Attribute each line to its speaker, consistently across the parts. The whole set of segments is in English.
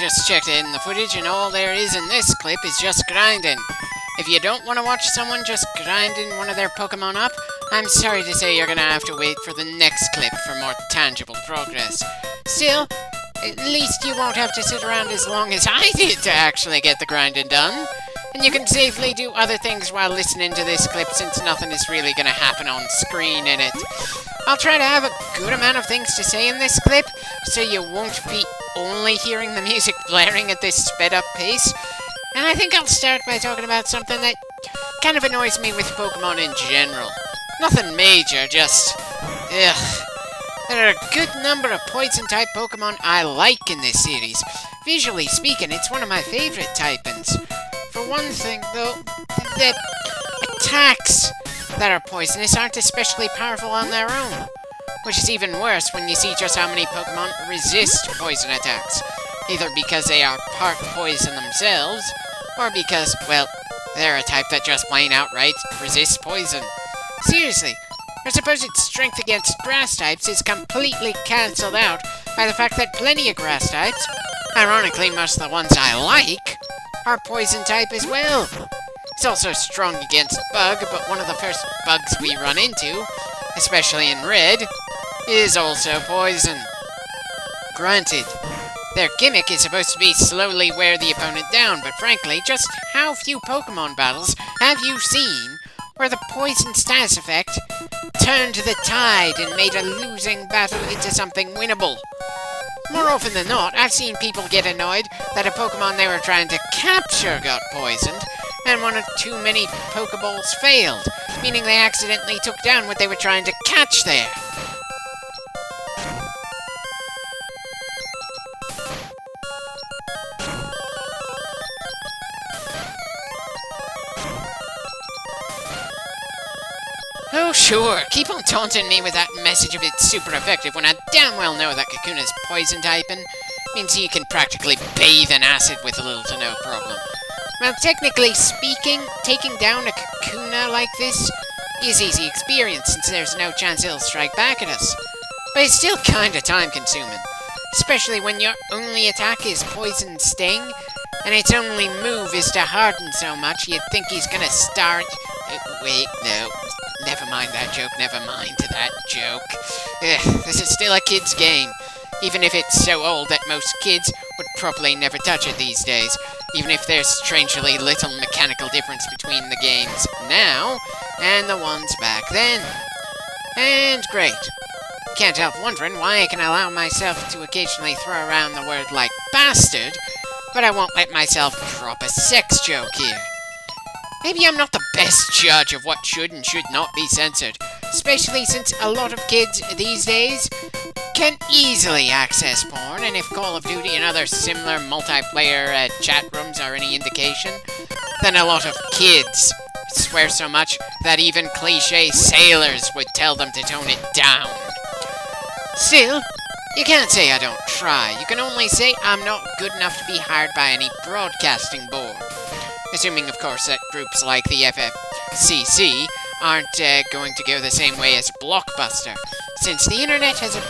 Speaker 1: just checked in the footage and all there is in this clip is just grinding. If you don't want to watch someone just grinding one of their Pokemon up, I'm sorry to say you're gonna have to wait for the next clip for more tangible progress. Still, at least you won't have to sit around as long as I did to actually get the grinding done. And you can safely do other things while listening to this clip since nothing is really gonna happen on screen in it. I'll try to have a good amount of things to say in this clip, so you won't be only hearing the music blaring at this sped up pace. And I think I'll start by talking about something that kind of annoys me with Pokemon in general. Nothing major, just... ugh. There are a good number of Poison-type Pokemon I like in this series. Visually speaking, it's one of my favorite typings. For one thing, though, the attacks that are poisonous aren't especially powerful on their own. Which is even worse when you see just how many Pokemon resist poison attacks. Either because they are part poison themselves, or because, well, they're a type that just plain outright resists poison. Seriously, their supposed strength against grass types is completely cancelled out by the fact that plenty of grass types, ironically most of the ones I like, are poison type as well. It's also strong against bug, but one of the first bugs we run into, especially in red, is also poison. Granted, their gimmick is supposed to be slowly wear the opponent down, but frankly, just how few Pokemon battles have you seen where the poison status effect turned the tide and made a losing battle into something winnable? More often than not, I've seen people get annoyed that a Pokemon they were trying to capture got poisoned, and one or too many Pokeballs failed, meaning they accidentally took down what they were trying to catch there. Oh sure, keep on taunting me with that message of it's super effective when I damn well know that Kakuna's poison typing means you can practically bathe in acid with little to no problem. Well, technically speaking, taking down a Kakuna like this is easy experience since there's no chance it'll strike back at us. But it's still kinda time consuming, especially when your only attack is Poison Sting, and its only move is to harden so much you'd think he's gonna start... wait, no. Never mind that joke, never mind that joke. This is still a kid's game, even if it's so old that most kids would probably never touch it these days, even if there's strangely little mechanical difference between the games now and the ones back then. And great. Can't help wondering why I can allow myself to occasionally throw around the word like bastard, but I won't let myself drop a sex joke here. Maybe I'm not the best judge of what should and should not be censored, especially since a lot of kids these days can easily access porn, and if Call of Duty and other similar multiplayer chat rooms are any indication, then a lot of kids swear so much that even cliché sailors would tell them to tone it down. Still, you can't say I don't try. You can only say I'm not good enough to be hired by any broadcasting board. Assuming, of course, that groups like the FFCC aren't going to go the same way as Blockbuster, since the internet has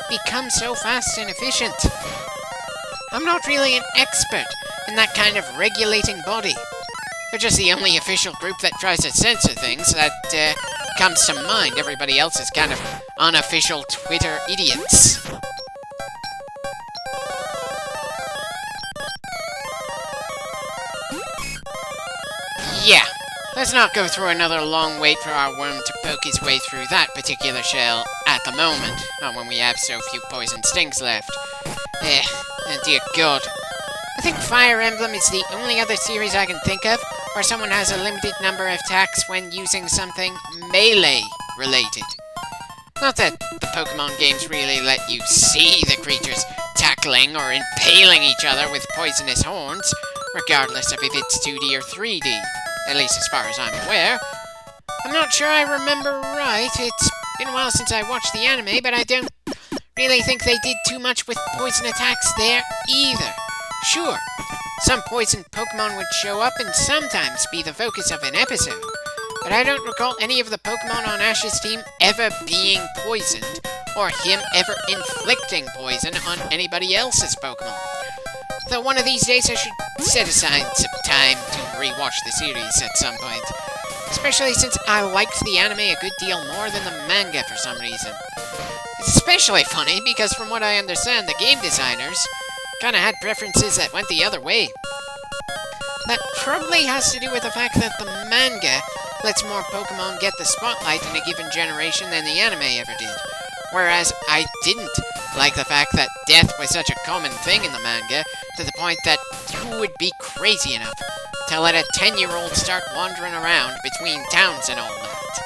Speaker 1: become so fast and efficient. I'm not really an expert in that kind of regulating body. They're just the only official group that tries to censor things that comes to mind. Everybody else is kind of unofficial Twitter idiots. Yeah, let's not go through another long wait for our worm to poke his way through that particular shell at the moment. Not when we have so few poison stings left. Dear God. I think Fire Emblem is the only other series I can think of where someone has a limited number of attacks when using something melee-related. Not that the Pokemon games really let you see the creatures tackling or impaling each other with poisonous horns, regardless of if it's 2D or 3D. At least as far as I'm aware. I'm not sure I remember right. It's been a while since I watched the anime, but I don't really think they did too much with poison attacks there either. Sure, some poisoned Pokemon would show up and sometimes be the focus of an episode, but I don't recall any of the Pokemon on Ash's team ever being poisoned, or him ever inflicting poison on anybody else's Pokemon. Though one of these days I should set aside some time to rewatch the series at some point. Especially since I liked the anime a good deal more than the manga for some reason. It's especially funny because from what I understand, the game designers kinda had preferences that went the other way. That probably has to do with the fact that the manga lets more Pokemon get the spotlight in a given generation than the anime ever did. Whereas I didn't like the fact that death was such a common thing in the manga, to the point that who would be crazy enough to let a 10-year-old start wandering around between towns and all that.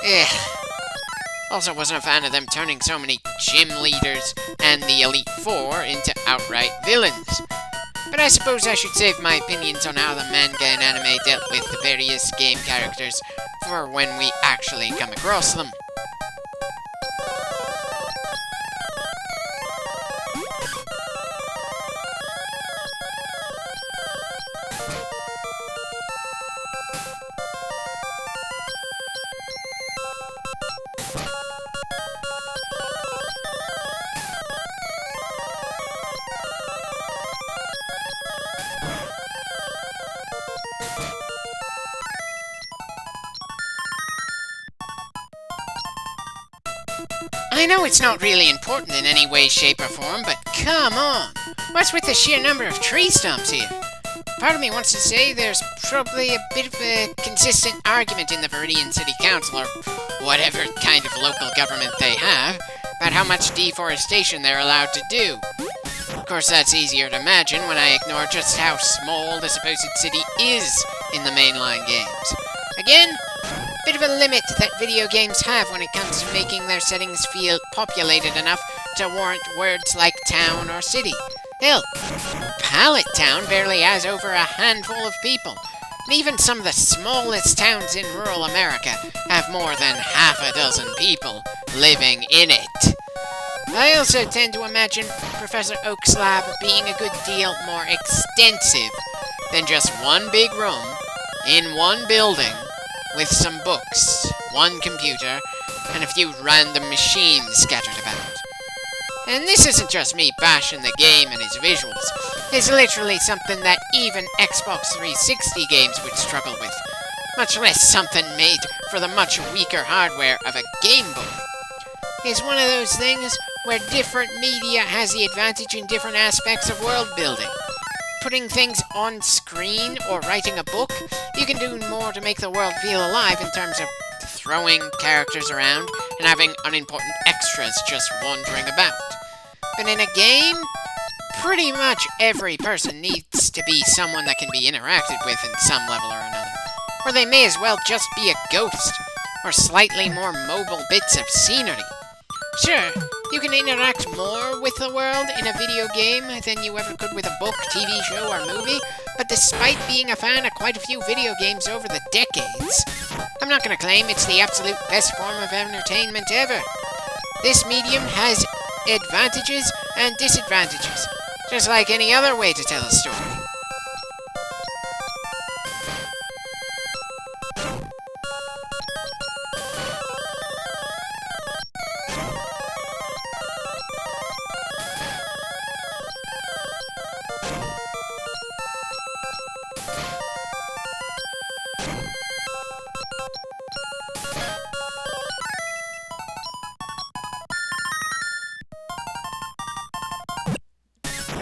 Speaker 1: Ugh. Also wasn't a fan of them turning so many gym leaders and the Elite Four into outright villains. But I suppose I should save my opinions on how the manga and anime dealt with the various game characters for when we actually come across them. I know it's not really important in any way, shape, or form, but come on! What's with the sheer number of tree stumps here? Part of me wants to say there's probably a bit of a consistent argument in the Viridian City Council, or whatever kind of local government they have, about how much deforestation they're allowed to do. Of course, that's easier to imagine when I ignore just how small the supposed city is in the mainline games. Again, bit of a limit that video games have when it comes to making their settings feel populated enough to warrant words like town or city. Hell, Pallet Town barely has over a handful of people, and even some of the smallest towns in rural America have more than half a dozen people living in it. I also tend to imagine Professor Oak's lab being a good deal more extensive than just one big room in one building with some books, one computer, and a few random machines scattered about. And this isn't just me bashing the game and its visuals. It's literally something that even Xbox 360 games would struggle with, much less something made for the much weaker hardware of a Game Boy. It's one of those things where different media has the advantage in different aspects of world building. Putting things on screen or writing a book, you can do more to make the world feel alive in terms of throwing characters around and having unimportant extras just wandering about. But in a game, pretty much every person needs to be someone that can be interacted with in some level or another. Or they may as well just be a ghost, or slightly more mobile bits of scenery. Sure, you can interact more with the world in a video game than you ever could with a book, TV show, or movie, but despite being a fan of quite a few video games over the decades, I'm not going to claim it's the absolute best form of entertainment ever. This medium has advantages and disadvantages, just like any other way to tell a story.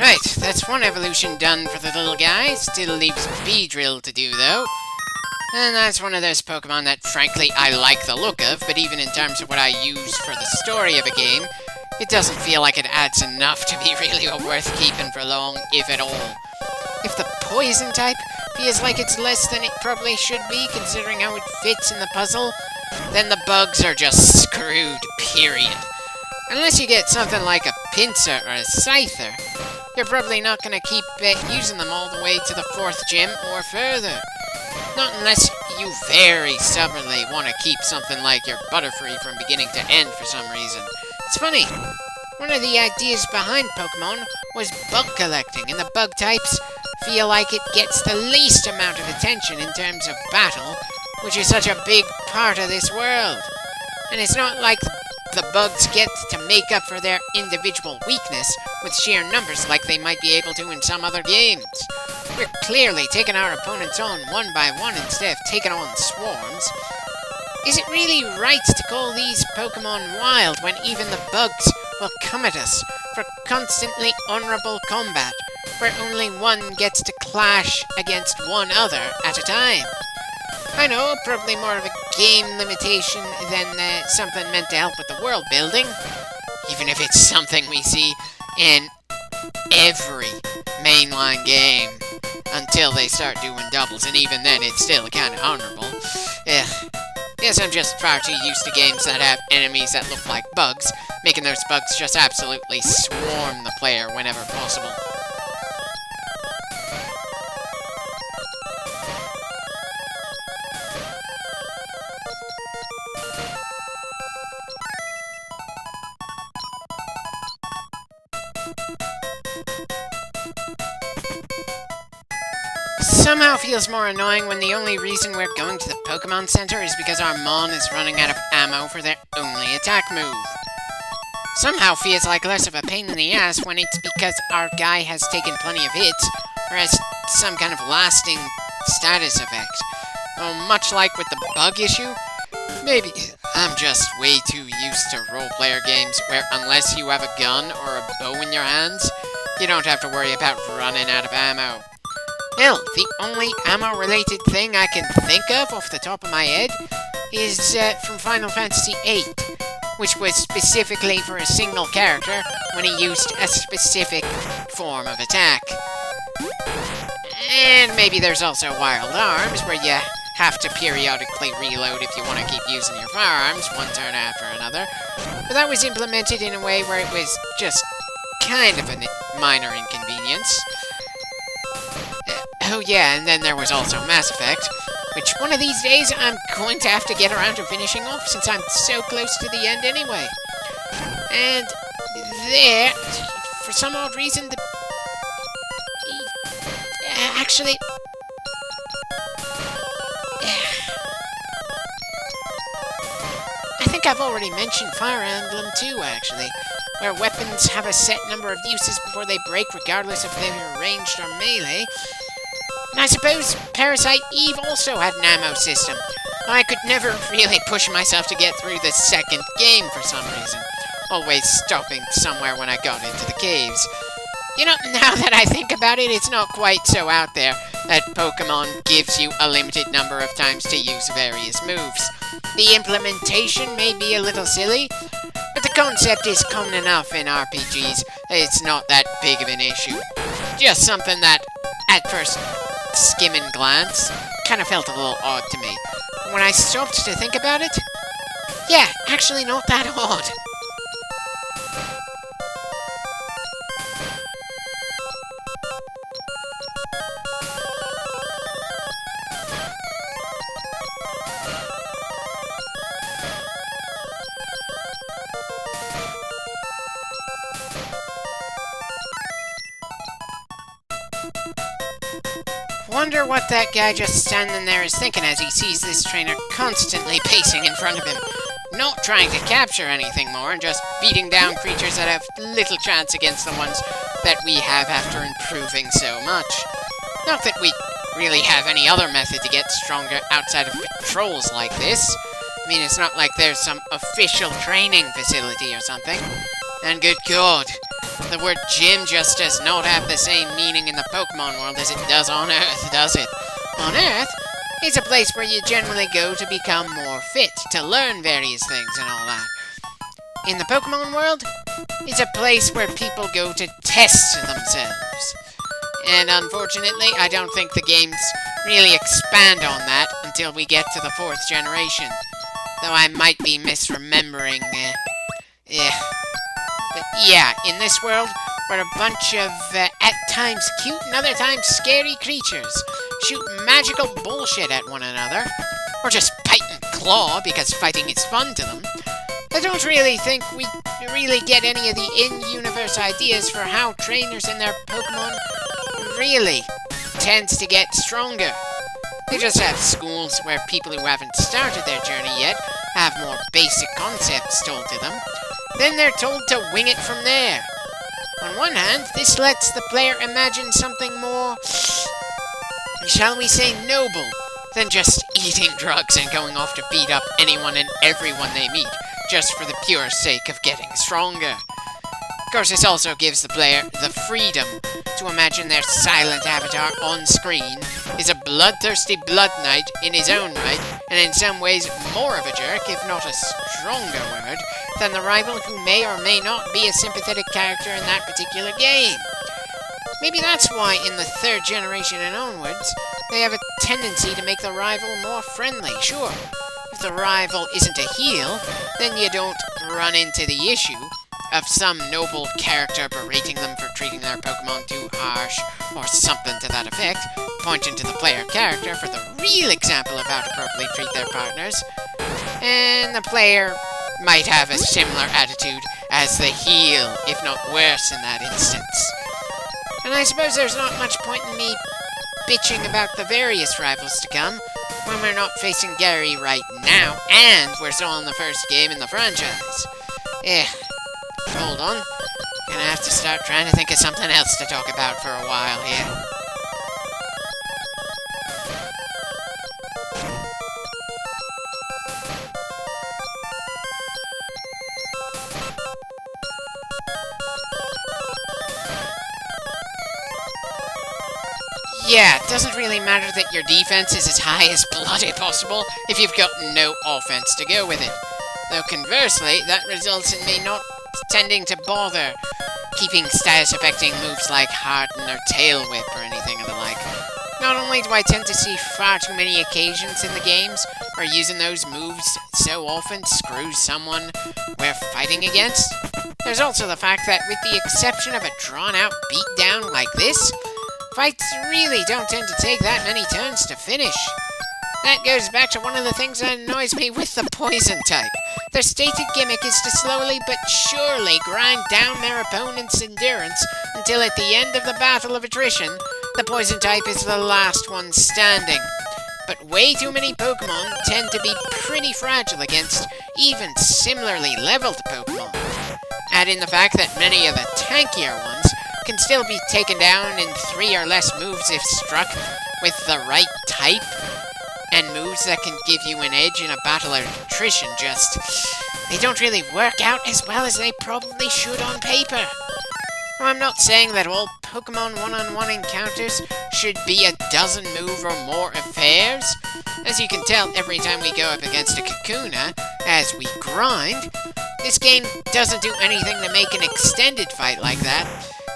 Speaker 1: Right, that's one evolution done for the little guy. Still leaves Beedrill to do, though. And that's one of those Pokemon that, frankly, I like the look of, but even in terms of what I use for the story of a game, it doesn't feel like it adds enough to be really worth keeping for long, if at all. If the Poison type feels like it's less than it probably should be, considering how it fits in the puzzle, then the bugs are just screwed, period. Unless you get something like a Pinsir or a Scyther, you're probably not going to keep using them all the way to the 4th gym or further. Not unless you very stubbornly want to keep something like your Butterfree from beginning to end for some reason. It's funny, one of the ideas behind Pokemon was bug collecting, and the bug types feel like it gets the least amount of attention in terms of battle, which is such a big part of this world. And it's not like the bugs get to make up for their individual weakness with sheer numbers like they might be able to in some other games. We're clearly taking our opponents on one by one instead of taking on swarms. Is it really right to call these Pokemon wild when even the bugs will come at us for constantly honorable combat, where only one gets to clash against one other at a time? I know, probably more of a game limitation than something meant to help with the world building, even if it's something we see in every mainline game until they start doing doubles, and even then it's still kind of honorable. Guess I'm just far too used to games that have enemies that look like bugs, making those bugs just absolutely swarm the player whenever possible. Somehow feels more annoying when the only reason we're going to the Pokemon Center is because our Mon is running out of ammo for their only attack move. Somehow feels like less of a pain in the ass when it's because our guy has taken plenty of hits, or has some kind of lasting status effect. Though much like with the bug issue, maybe I'm just way too used to role-player games where unless you have a gun or a bow in your hands, you don't have to worry about running out of ammo. Hell, the only ammo-related thing I can think of off the top of my head is from Final Fantasy VIII, which was specifically for a single character when he used a specific form of attack. And maybe there's also Wild Arms, where you have to periodically reload if you want to keep using your firearms one turn after another. But that was implemented in a way where it was just kind of a minor inconvenience. Oh yeah, and then there was also Mass Effect, which one of these days I'm going to have to get around to finishing off since I'm so close to the end anyway. And there, for some odd reason, actually... I think I've already mentioned Fire Emblem too, actually, where weapons have a set number of uses before they break regardless if they're ranged or melee. And I suppose Parasite Eve also had an ammo system. I could never really push myself to get through the second game for some reason, always stopping somewhere when I got into the caves. You know, now that I think about it, it's not quite so out there that Pokemon gives you a limited number of times to use various moves. The implementation may be a little silly, but the concept is common enough in RPGs that it's not that big of an issue. Just something that, at first skim and glance, kind of felt a little odd to me. When I stopped to think about it, yeah, actually not that odd. Wonder what that guy just standing there is thinking as he sees this trainer constantly pacing in front of him, not trying to capture anything more and just beating down creatures that have little chance against the ones that we have after improving so much. Not that we really have any other method to get stronger outside of patrols like this. I mean, it's not like there's some official training facility or something. And good God, the word gym just does not have the same meaning in the Pokemon world as it does on Earth, does it? On Earth, it's a place where you generally go to become more fit, to learn various things and all that. In the Pokemon world, it's a place where people go to test themselves. And unfortunately, I don't think the games really expand on that until we get to the 4th generation. Though I might be misremembering, But yeah, in this world, we're a bunch of, at times cute and other times scary creatures, shoot magical bullshit at one another, or just bite and claw because fighting is fun to them. I don't really think we really get any of the in-universe ideas for how trainers and their Pokemon really tends to get stronger. They just have schools where people who haven't started their journey yet have more basic concepts told to them, then they're told to wing it from there. On one hand, this lets the player imagine something more, shall we say, noble, than just eating drugs and going off to beat up anyone and everyone they meet, just for the pure sake of getting stronger. Of course, this also gives the player the freedom to imagine their silent avatar on screen is a bloodthirsty blood knight in his own right, and in some ways more of a jerk, if not a stronger word, than the rival who may or may not be a sympathetic character in that particular game. Maybe that's why in the 3rd generation and onwards, they have a tendency to make the rival more friendly. Sure, if the rival isn't a heel, then you don't run into the issue of some noble character berating them for treating their Pokemon too harsh, or something to that effect, pointing to the player character for the real example of how to properly treat their partners, and the player might have a similar attitude as the heel, if not worse in that instance. And I suppose there's not much point in me bitching about the various rivals to come, when we're not facing Gary right now, and we're still in the first game in the franchise. Hold on. Gonna have to start trying to think of something else to talk about for a while here. Yeah, it doesn't really matter that your defense is as high as bloody possible if you've got no offense to go with it. Though conversely, that results in me not tending to bother keeping status-affecting moves like Harden or Tail Whip or anything of the like. Not only do I tend to see far too many occasions in the games where using those moves so often screws someone we're fighting against, there's also the fact that with the exception of a drawn-out beatdown like this, fights really don't tend to take that many turns to finish. That goes back to one of the things that annoys me with the poison type. Their stated gimmick is to slowly but surely grind down their opponent's endurance until at the end of the battle of attrition, the poison type is the last one standing. But way too many Pokemon tend to be pretty fragile against even similarly leveled Pokemon. Add in the fact that many of the tankier ones can still be taken down in 3 or less moves if struck with the right type, and moves that can give you an edge in a battle of attrition they don't really work out as well as they probably should on paper. Now, I'm not saying that all Pokemon one-on-one encounters should be a dozen move or more affairs. As you can tell every time we go up against a Kakuna, as we grind, this game doesn't do anything to make an extended fight like that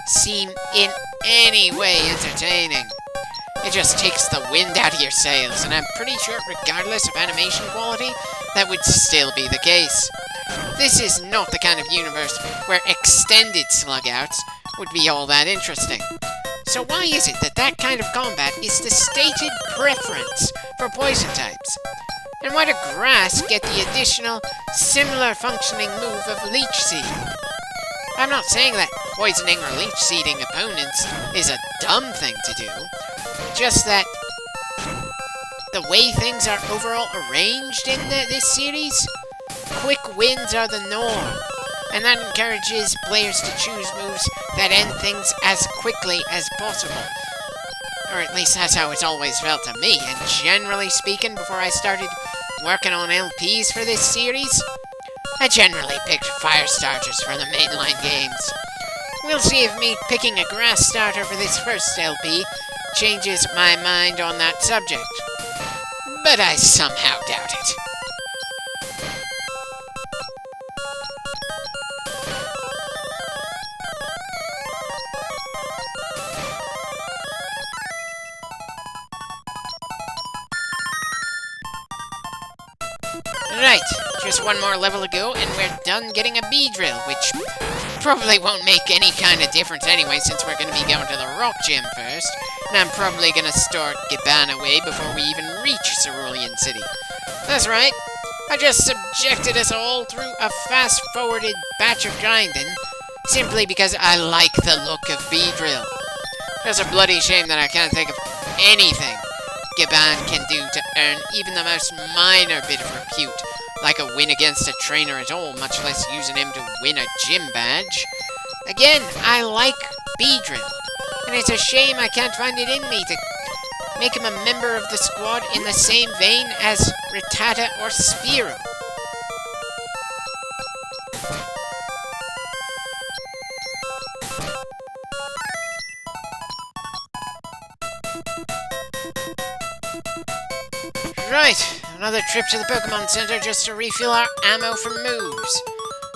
Speaker 1: seem in any way entertaining. It just takes the wind out of your sails, and I'm pretty sure regardless of animation quality, that would still be the case. This is not the kind of universe where extended slugouts would be all that interesting. So why is it that that kind of combat is the stated preference for poison types? And why do grass get the additional, similar functioning move of Leech Seed? I'm not saying that poisoning or Leech Seeding opponents is a dumb thing to do, just that the way things are overall arranged in this series, quick wins are the norm, and that encourages players to choose moves that end things as quickly as possible. Or at least that's how it's always felt to me, and generally speaking, before I started working on LPs for this series, I generally picked fire starters for the mainline games. We'll see if me picking a grass starter for this first LP changes my mind on that subject. But I somehow doubt it. Right, just one more level to go, and we're done getting a Beedrill, which probably won't make any kind of difference anyway, since we're going to be going to the Rock Gym first, and I'm probably going to store Giban away before we even reach Cerulean City. That's right, I just subjected us all through a fast-forwarded batch of grinding, simply because I like the look of Beedrill. It's a bloody shame that I can't think of anything Giban can do to earn even the most minor bit of repute like a win against a trainer at all, much less using him to win a gym badge. Again, I like Beedrill, and it's a shame I can't find it in me to make him a member of the squad in the same vein as Rattata or Spearow. Right, another trip to the Pokemon Center just to refill our ammo for moves.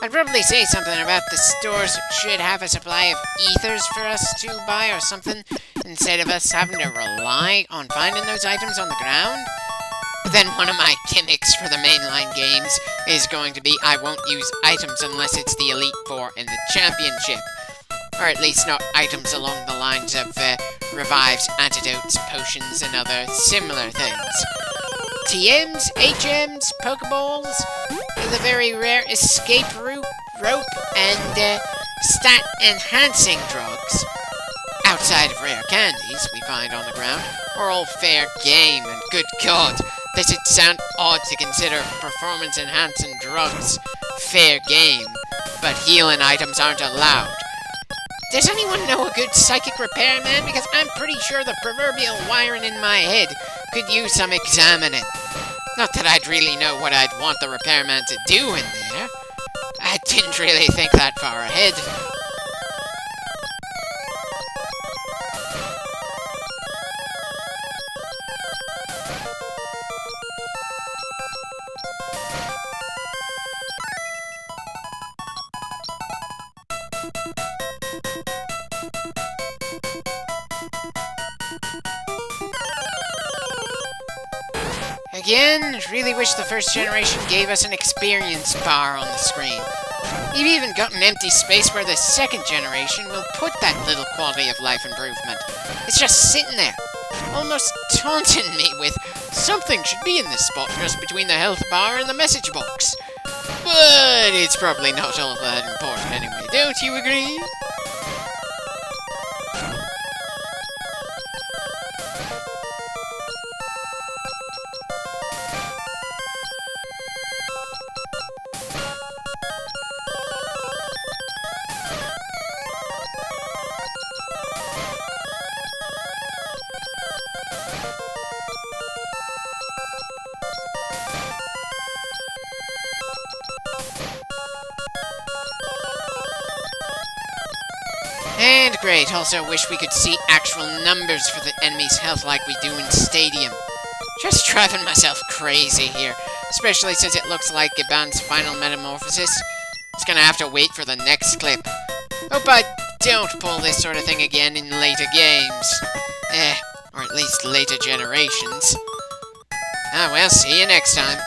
Speaker 1: I'd probably say something about the stores should have a supply of ethers for us to buy or something, instead of us having to rely on finding those items on the ground. But then one of my gimmicks for the mainline games is going to be I won't use items unless it's the Elite Four in the Championship. Or at least not items along the lines of revives, antidotes, potions, and other similar things. TMs, HMs, Pokeballs, the very rare escape rope, and stat-enhancing drugs, outside of rare candies we find on the ground, are all fair game, and good God, does it sound odd to consider performance-enhancing drugs fair game, but healing items aren't allowed? Does anyone know a good psychic repairman? Because I'm pretty sure the proverbial wiring in my head could use some examining. Not that I'd really know what I'd want the repairman to do in there. I didn't really think that far ahead. Again, really wish the first generation gave us an experience bar on the screen. You've even got an empty space where the second generation will put that little quality of life improvement. It's just sitting there, almost taunting me with something should be in this spot just between the health bar and the message box. But it's probably not all that important anyway, don't you agree? And great, also wish we could see actual numbers for the enemy's health like we do in Stadium. Just driving myself crazy here, especially since it looks like Giban's final metamorphosis is gonna have to wait for the next clip. Hope I don't pull this sort of thing again in later games. Or at least later generations. Ah well, see you next time.